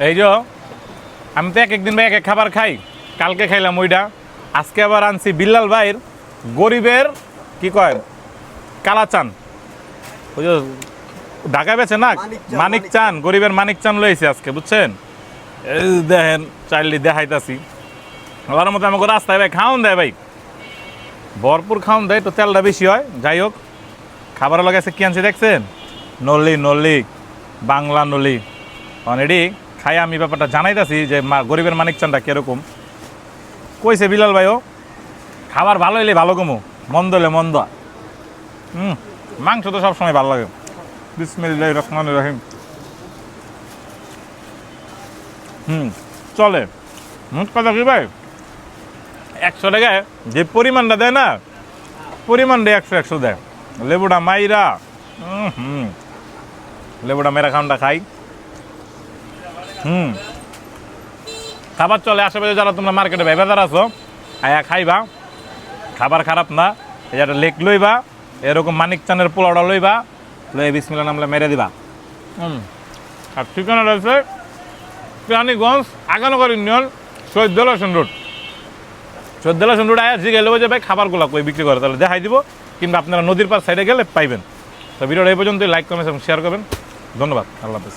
এই যে আমি তো এক একদিন ভাই এক এক খাবার খাই, কালকে খাইলাম ওইটা, আজকে আবার আনছি বিল্লাল ভাইয়ের গরিবের কি কয় কালাচান, ওই যে ঢাকা বেছে না মানিক চান, গরিবের মানিক চান লইছে আজকে, বুঝছেন? এই দেখেন চাইলি দেখাইতাছি ওর মতো আমাকে রাস্তায় ভাই খাওয়ান দেয় ভাই, ভরপুর খাওয়ান দেয়, তো তেলটা বেশি হয়। যাই হোক, খাবারের লগে আছে কি আনছি দেখছেন? নল্লি নল্লি, বাংলা নল্লি। অলরেডি খাই আমি ব্যাপারটা জানাইতাছি যে গরিবের মানিক চানটা কীরকম। কইছে বিলাল ভাইও খাবার ভালো হইলে ভালো কমো, মন্দ হইলে মন্দ। মাংস তো সবসময় ভালো লাগে। বিসমিল্লাহির রহমানির রহিম। চলে। মোট কথা কি ভাই, 100 টাকায় যে পরিমাণটা দেয় না, পরিমাণটা 100 দেয়। লেবুটা মাইরা, লেবুটা মেরা খানটা খাই। খাবার চলে। আশেপাশে যারা তোমরা মার্কেটে বাজার আছো, আয়া খাইবা, খাবার খারাপ না। এই একটা লেক লইবা, এরকম মানিক চানের পোলাওটা লইবা, লই বিসমিল্লাহ নামলে মেরে দিবা। আর ঠিকানা রয়েছে Keraniganj Aganagar union, Shahidullahson road. Shahidullahson road আয়া জিগে এলে যে ভাই খাবারগুলো কই বিক্রি করে, তাহলে দেখাই দিব। কিংবা আপনারা নদীর পার সাইডে গেলে পাইবেন। তো ভিডিওটা এই পর্যন্ত লাইক কমেন্ট এবং শেয়ার করবেন। ধন্যবাদ। আল্লাহ হাফেজ।